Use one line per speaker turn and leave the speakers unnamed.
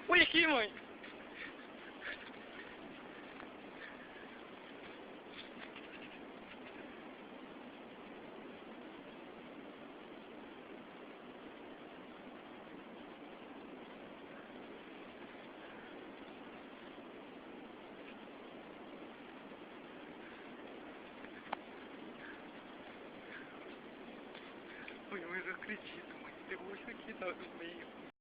Olha aqui, mãe. Oi, eu não acredito, mãe. Pegou isso aqui, tá no meio.